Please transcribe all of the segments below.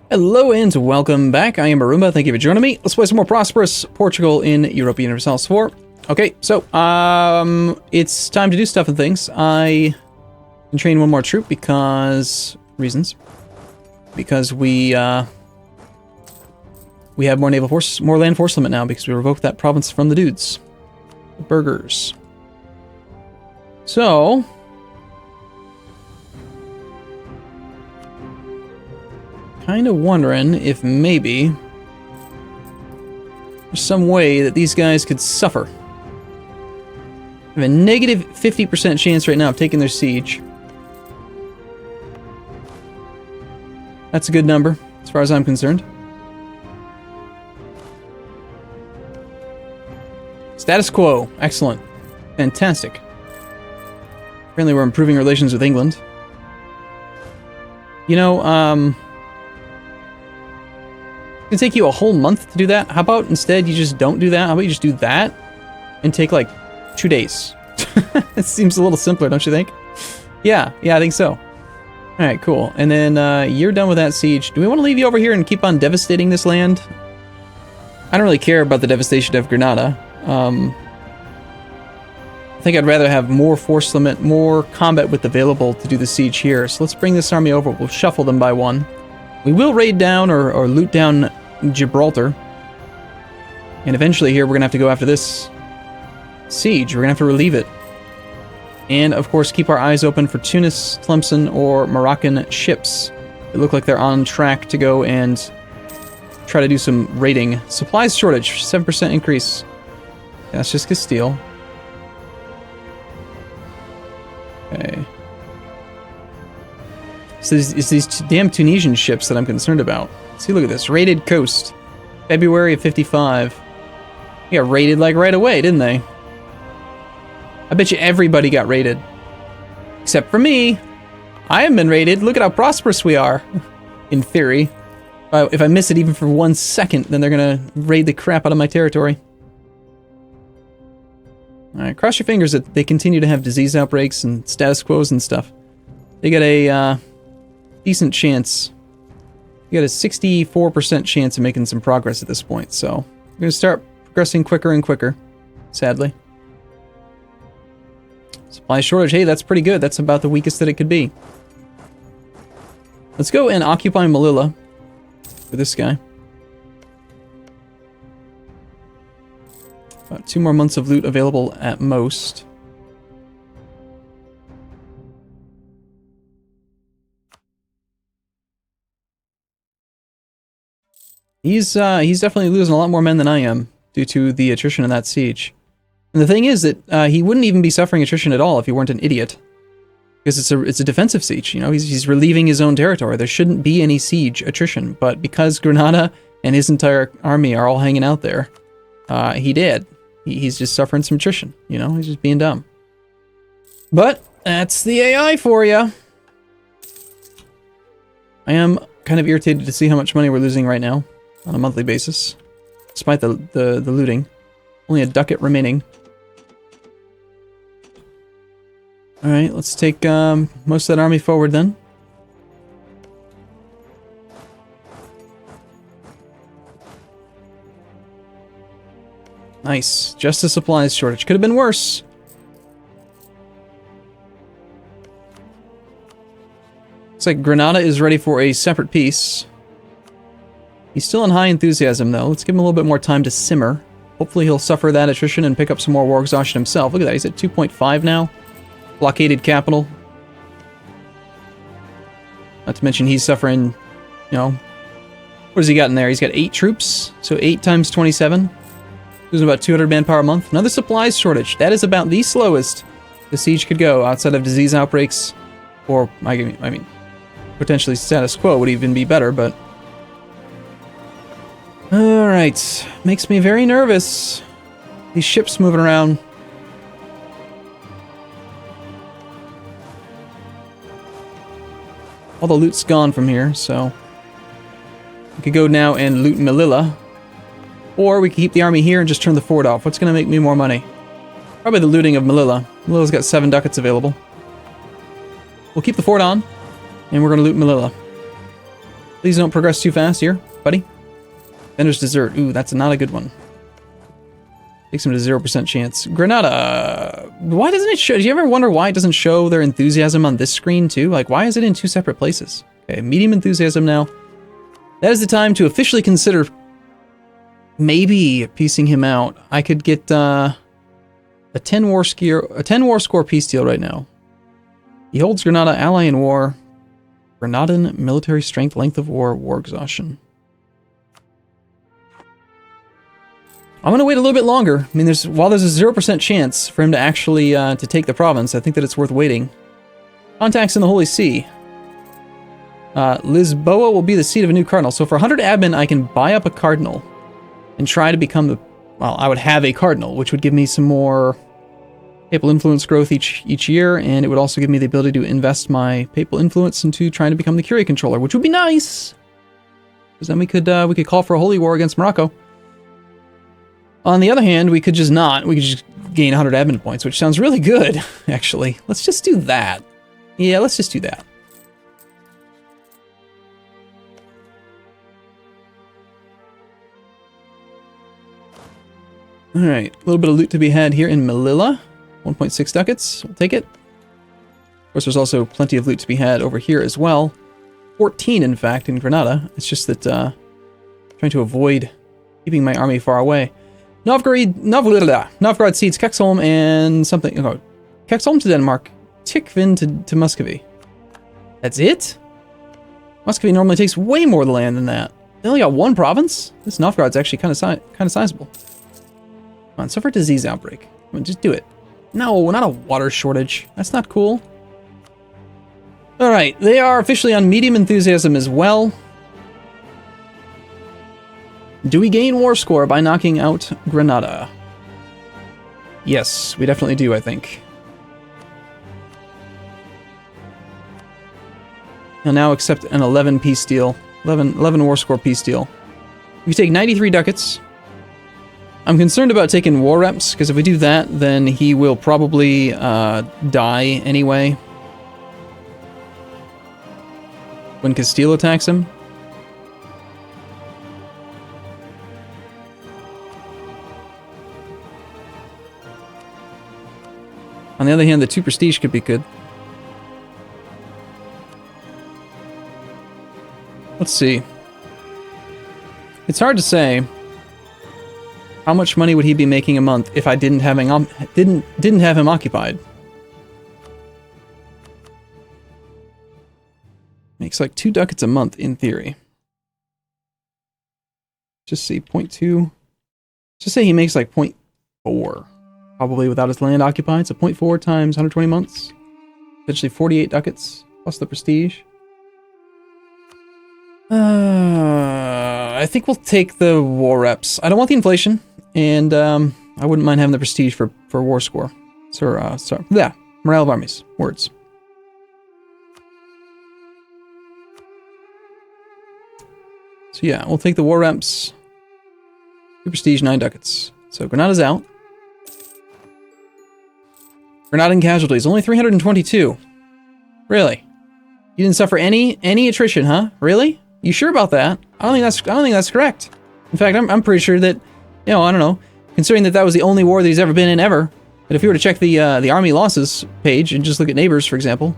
Hello and welcome back. I am Arumba. Thank you for joining me. Let's play some more Prosperous, Portugal in Europa Universalis 4. Okay, so it's time to do stuff and things. I can train one more troop because reasons. Because we have more naval force, more land force limit now because we revoked that province from the dudes, the burghers. So. Kind of wondering if maybe there's some way that these guys could suffer. I have a negative 50% chance right now of taking their siege. That's a good number, as far as I'm concerned. Status quo. Excellent. Fantastic. Apparently we're improving relations with England. You know, it's gonna take you a whole month to do that. How about instead you just don't do that? How about you just do that and take like 2 days? It seems a little simpler, don't you think? Yeah, I think so. Alright, cool. And then you're done with that siege. Do we want to leave you over here and keep on devastating this land? I don't really care about the devastation of Granada. I think I'd rather have more force limit, more combat width available to do the siege here. So let's bring this army over. We'll shuffle them by one. We will raid down or loot down Gibraltar. And eventually here we're going to have to go after this siege. We're going to have to relieve it. And of course keep our eyes open for Tunis, Tlemcen, or Moroccan ships. They look like they're on track to go and try to do some raiding. Supplies shortage, 7% increase. That's just Castile. Okay. So it's these damn Tunisian ships that I'm concerned about. See, look at this. Raided coast. February of 55. They got raided like right away, didn't they? I bet you everybody got raided. Except for me. I haven't been raided. Look at how prosperous we are. In theory. If I miss it even for 1 second, then they're going to raid the crap out of my territory. Alright, cross your fingers that they continue to have disease outbreaks and status quos and stuff. They got a decent chance. You got a 64% chance of making some progress at this point, so we're going to start progressing quicker and quicker, sadly. Supply shortage, hey, that's pretty good. That's about the weakest that it could be. Let's go and occupy Melilla for this guy. About 2 more months of loot available at most. He's definitely losing a lot more men than I am due to the attrition in that siege. And the thing is that he wouldn't even be suffering attrition at all if he weren't an idiot, because it's a defensive siege. You know, he's relieving his own territory. There shouldn't be any siege attrition, but because Granada and his entire army are all hanging out there, he did. He's just suffering some attrition. You know, he's just being dumb. But that's the AI for you. I am kind of irritated to see how much money we're losing right now on a monthly basis, despite the looting. Only a ducat remaining. Alright, let's take most of that army forward then. Nice. Just a supplies shortage. Could have been worse. Looks like Granada is ready for a separate peace. He's still in high enthusiasm, though. Let's give him a little bit more time to simmer. Hopefully he'll suffer that attrition and pick up some more war exhaustion himself. Look at that, he's at 2.5 now. Blockaded capital. Not to mention he's suffering, you know... What has he got in there? He's got 8 troops, so 8 times 27. Losing about 200 manpower a month. Another supplies shortage. That is about the slowest the siege could go, outside of disease outbreaks. Or, I mean, potentially status quo would even be better, but... Alright, makes me very nervous. These ships moving around. All the loot's gone from here, so... We could go now and loot Melilla. Or we could keep the army here and just turn the fort off. What's going to make me more money? Probably the looting of Melilla. Melilla's got 7 ducats available. We'll keep the fort on, and we're going to loot Melilla. Please don't progress too fast here, buddy. Vendor's Dessert. Ooh, that's not a good one. Takes him to 0% chance. Granada. Why doesn't it show? Do you ever wonder why it doesn't show their enthusiasm on this screen too? Like, why is it in two separate places? Okay, medium enthusiasm now. That is the time to officially consider maybe piecing him out. I could get a 10 war score peace deal right now. He holds Granada ally in war. Granadan military strength, length of war, war exhaustion. I'm going to wait a little bit longer. I mean, while there's a 0% chance for him to actually to take the province, I think that it's worth waiting. Contacts in the Holy See. Lisboa will be the seat of a new cardinal. So for 100 admin, I can buy up a cardinal and try to become the... Well, I would have a cardinal, which would give me some more papal influence growth each year, and it would also give me the ability to invest my papal influence into trying to become the Curia controller, which would be nice. Because then we could call for a holy war against Morocco. On the other hand, we could just not. We could just gain 100 admin points, which sounds really good, actually. Let's just do that. Yeah, let's just do that. Alright, a little bit of loot to be had here in Melilla. 1.6 ducats, we'll take it. Of course, there's also plenty of loot to be had over here as well. 14, in fact, in Granada. It's just that, trying to avoid keeping my army far away. Novgorod cedes Kexholm and something. Oh, Kexholm to Denmark, Tikvin to Muscovy. That's it? Muscovy normally takes way more of the land than that. They only got one province? This Novgorod's actually kind of sizable. Come on, suffer disease outbreak. Come on, just do it. No, not a water shortage. That's not cool. Alright, they are officially on medium enthusiasm as well. Do we gain war score by knocking out Granada? Yes, we definitely do, I think. He'll now accept an 11 peace deal. 11 war score peace deal. We take 93 ducats. I'm concerned about taking war reps, because if we do that, then he will probably die anyway. When Castile attacks him. On the other hand, the 2 prestige could be good. Let's see. It's hard to say. How much money would he be making a month if I didn't have him occupied? Makes like 2 ducats a month in theory. Just see 0.2. Just say he makes like 0.4. Probably without his land occupied, so 0.4 times 120 months. Potentially 48 ducats, plus the prestige. I think we'll take the war reps. I don't want the inflation, and I wouldn't mind having the prestige for war score. Sorry, yeah, morale of armies, words. So yeah, we'll take the war reps. 2 prestige, 9 ducats. So Granada's out. Granadan casualties, only 322. Really? You didn't suffer any attrition, huh? Really? You sure about that? I don't think that's correct. In fact, I'm pretty sure that, you know, I don't know, considering that was the only war that he's ever been in ever. But if you were to check the army losses page and just look at neighbors, for example,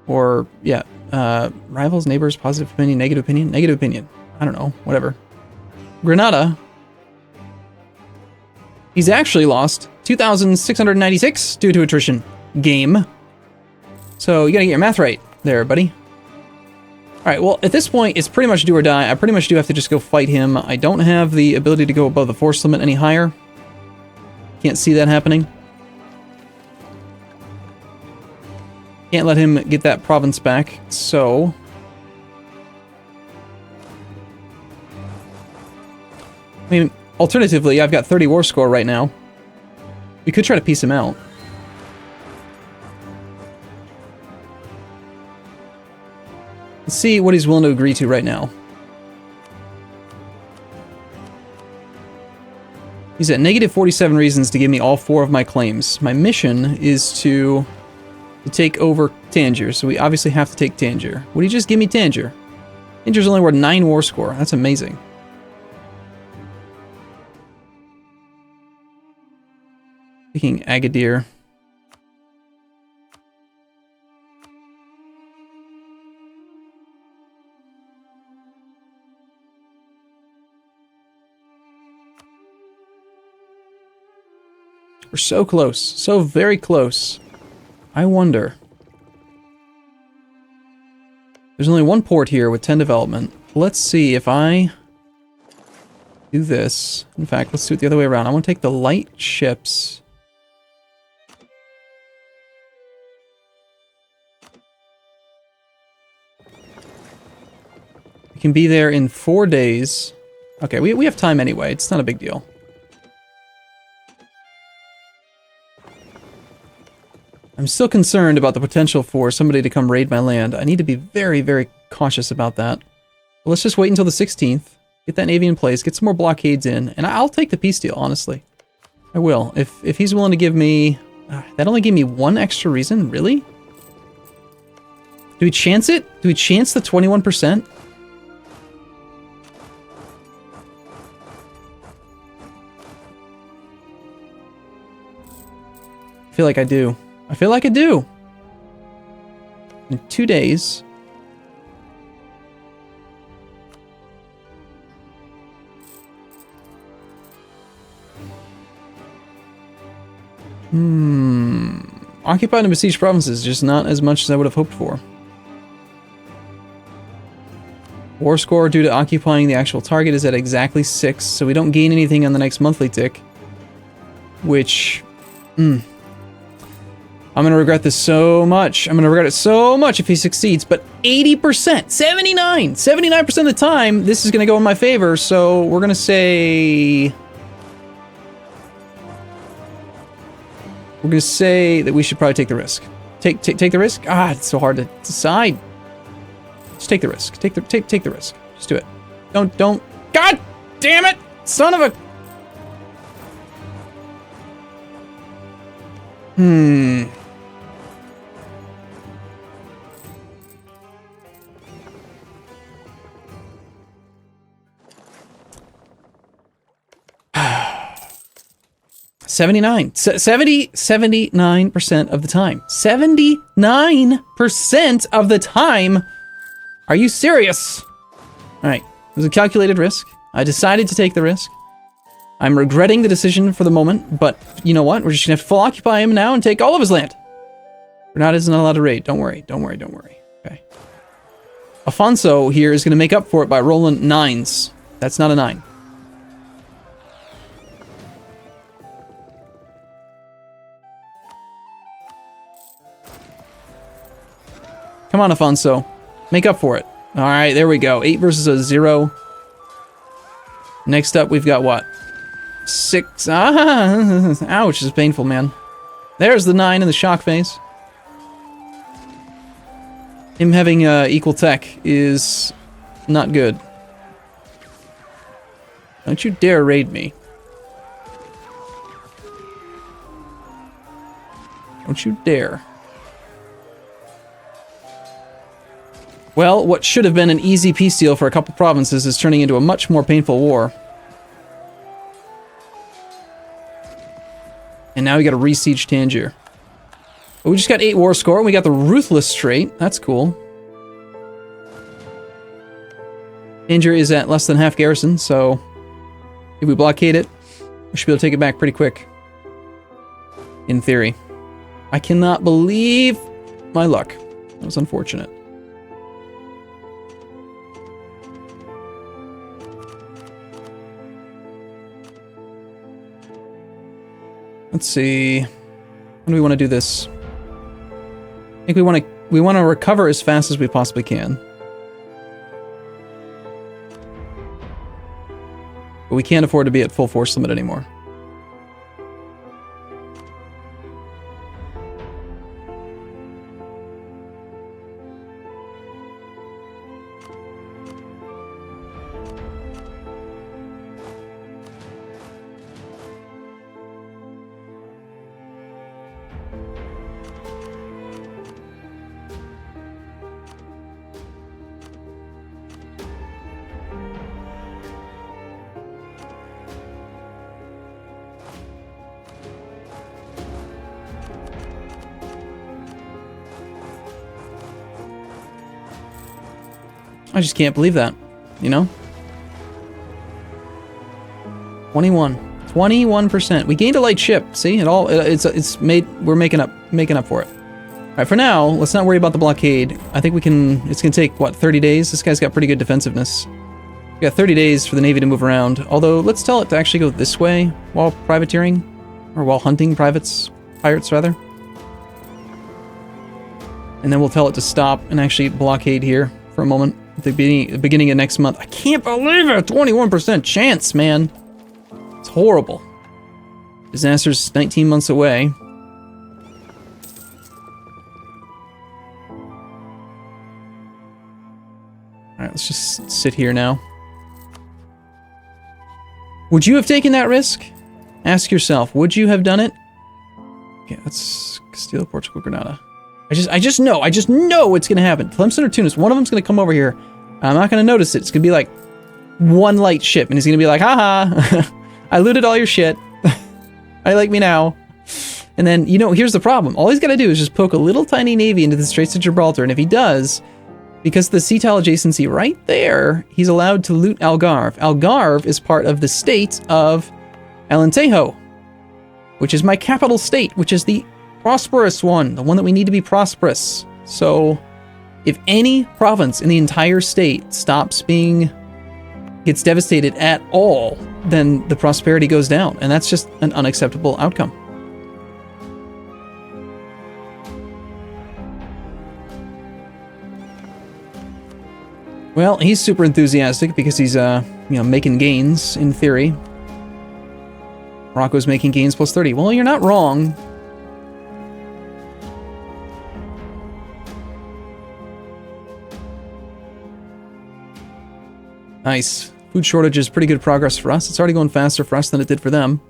or yeah, rivals, neighbors, positive opinion, negative opinion. I don't know, whatever. Granada. He's actually lost 2,696 due to attrition. Game. So you gotta get your math right there, buddy. Alright, well, at this point, it's pretty much do or die. I pretty much do have to just go fight him. I don't have the ability to go above the force limit any higher. Can't see that happening. Can't let him get that province back, so... I mean, alternatively, I've got 30 war score right now. We could try to piece him out. Let's see what he's willing to agree to right now. He's at negative 47 reasons to give me all 4 of my claims. My mission is to take over Tangier, so we obviously have to take Tangier. Would he just give me Tangier? Tangiers only worth 9 war score. That's amazing. Taking Agadir. We're so close. So very close. I wonder. There's only one port here with 10 development. Let's see if I do this. In fact, let's do it the other way around. I want to take the light ships. We can be there in 4 days. Okay, we have time anyway. It's not a big deal. I'm still concerned about the potential for somebody to come raid my land. I need to be very, very cautious about that. But let's just wait until the 16th. Get that navy in place. Get some more blockades in. And I'll take the peace deal, honestly. I will. If he's willing to give me... that only gave me 1 extra reason? Really? Do we chance it? Do we chance the 21%? I feel like I do. I feel like I do. In 2 days. Occupied and besieged provinces, just not as much as I would have hoped for. War score due to occupying the actual target is at exactly 6, so we don't gain anything on the next monthly tick. Which... I'm gonna regret this so much. I'm gonna regret it so much if he succeeds, but 80%, 79% of the time, this is gonna go in my favor, so we're gonna say... We're gonna say that we should probably take the risk. Take the risk? Ah, it's so hard to decide. Just take the risk. Take the risk. Just do it. Don't... God damn it! Son of a... 79% of the time. 79% of the time? Are you serious? Alright, it was a calculated risk. I decided to take the risk. I'm regretting the decision for the moment, but you know what? We're just gonna have to full occupy him now and take all of his land. Granada is not allowed to raid. Don't worry. Okay. Afonso here is gonna make up for it by rolling 9s. That's not a 9. Come on, Afonso. Make up for it. Alright, there we go. 8 versus a 0. Next up, we've got what? 6. Ah! Ouch, this is painful, man. There's the 9 in the shock phase. Him having equal tech is not good. Don't you dare raid me. Don't you dare. Well, what should have been an easy peace deal for a couple provinces is turning into a much more painful war. And now we got a re-siege Tangier. But we just got 8 war score, and we got the Ruthless Strait. That's cool. Tangier is at less than half garrison, so if we blockade it, we should be able to take it back pretty quick. In theory. I cannot believe my luck. That was unfortunate. Let's see. How do we want to do this? I think we want to recover as fast as we possibly can. But we can't afford to be at full force limit anymore. I just can't believe that, you know? 21%. We gained a light ship. See, it's made. We're making up for it. All right, for now, let's not worry about the blockade. I think we can. It's gonna take what, 30 days? This guy's got pretty good defensiveness. We got 30 days for the Navy to move around. Although, let's tell it to actually go this way while privateering, or while hunting pirates rather. And then we'll tell it to stop and actually blockade here for a moment at the beginning of next month. I can't believe it! 21% chance, man. It's horrible. Disaster's 19 months away. Alright, let's just sit here now. Would you have taken that risk? Ask yourself, would you have done it? Okay, let's steal Portugal, Granada. I just know it's gonna happen. Tlemcen or Tunis, one of them's gonna come over here. I'm not gonna notice it. It's gonna be like one light ship, and he's gonna be like, haha, I looted all your shit. I like me now. And then, you know, here's the problem. All he's gotta do is just poke a little tiny navy into the Straits of Gibraltar, and if he does, because of the sea tile adjacency right there, he's allowed to loot Algarve. Algarve is part of the state of Alentejo, which is my capital state, which is the prosperous one, the one that we need to be prosperous. So, if any province in the entire state gets devastated at all, then the prosperity goes down, and that's just an unacceptable outcome. Well, he's super enthusiastic because he's, making gains, in theory. Morocco's making gains plus 30. Well, you're not wrong. Nice. Food shortage is pretty good progress for us. It's already going faster for us than it did for them.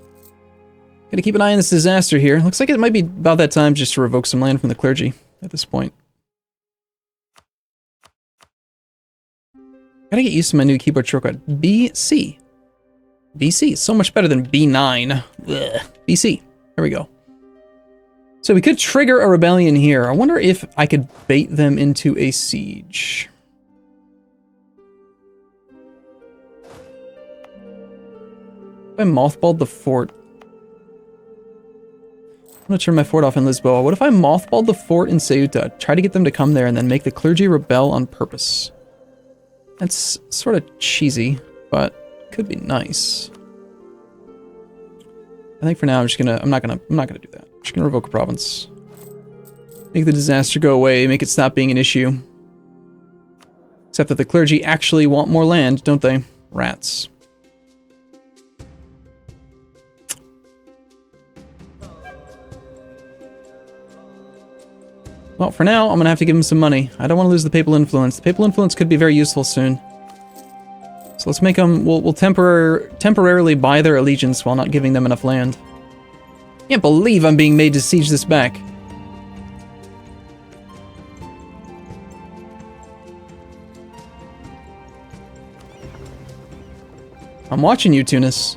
Gotta keep an eye on this disaster here. Looks like it might be about that time just to revoke some land from the clergy at this point. Gotta get used to my new keyboard shortcut. BC. BC is so much better than B9. Ugh. BC. There we go. So we could trigger a rebellion here. I wonder if I could bait them into a siege. If I mothballed the fort. I'm gonna turn my fort off in Lisboa. What if I mothballed the fort in Ceuta? Try to get them to come there and then make the clergy rebel on purpose. That's sort of cheesy, but could be nice. I think for now I'm not gonna do that. I'm just gonna revoke a province. Make the disaster go away, make it stop being an issue. Except that the clergy actually want more land, don't they? Rats. Well, for now, I'm gonna have to give him some money. I don't want to lose the papal influence. The papal influence could be very useful soon. So let's make them... We'll temporarily buy their allegiance while not giving them enough land. Can't believe I'm being made to siege this back. I'm watching you, Tunis.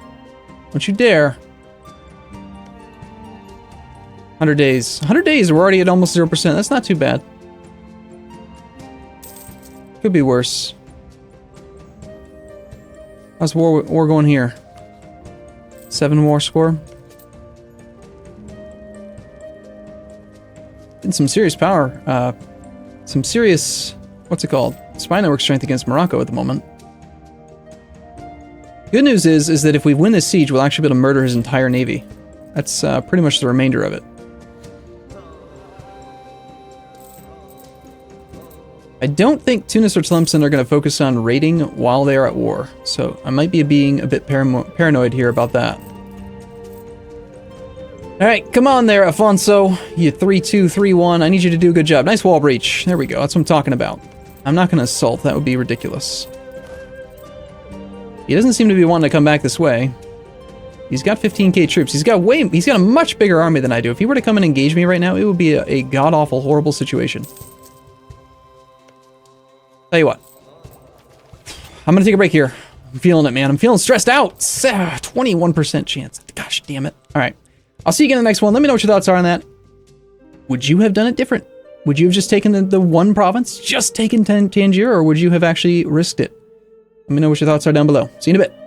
Don't you dare. 100 days. 100 days, we're already at almost 0%. That's not too bad. Could be worse. How's war going here? 7 war score. Getting some serious power. Some serious... What's it called? Spy network strength against Morocco at the moment. Good news is that if we win this siege, we'll actually be able to murder his entire navy. That's pretty much the remainder of it. I don't think Tunis or Tlemcen are going to focus on raiding while they are at war, so I might be being a bit paranoid here about that. Alright, come on there, Afonso. You 3-2-3-1. I need you to do a good job. Nice wall breach. There we go. That's what I'm talking about. I'm not going to assault. That would be ridiculous. He doesn't seem to be wanting to come back this way. He's got 15k troops. He's got a much bigger army than I do. If he were to come and engage me right now, it would be a god-awful, horrible situation. Tell you what. I'm gonna take a break here. I'm feeling it, man. I'm feeling stressed out. 21% chance. Gosh damn it. Alright. I'll see you again in the next one. Let me know what your thoughts are on that. Would you have done it different? Would you have just taken the one province? Just taken Tangier, or would you have actually risked it? Let me know what your thoughts are down below. See you in a bit.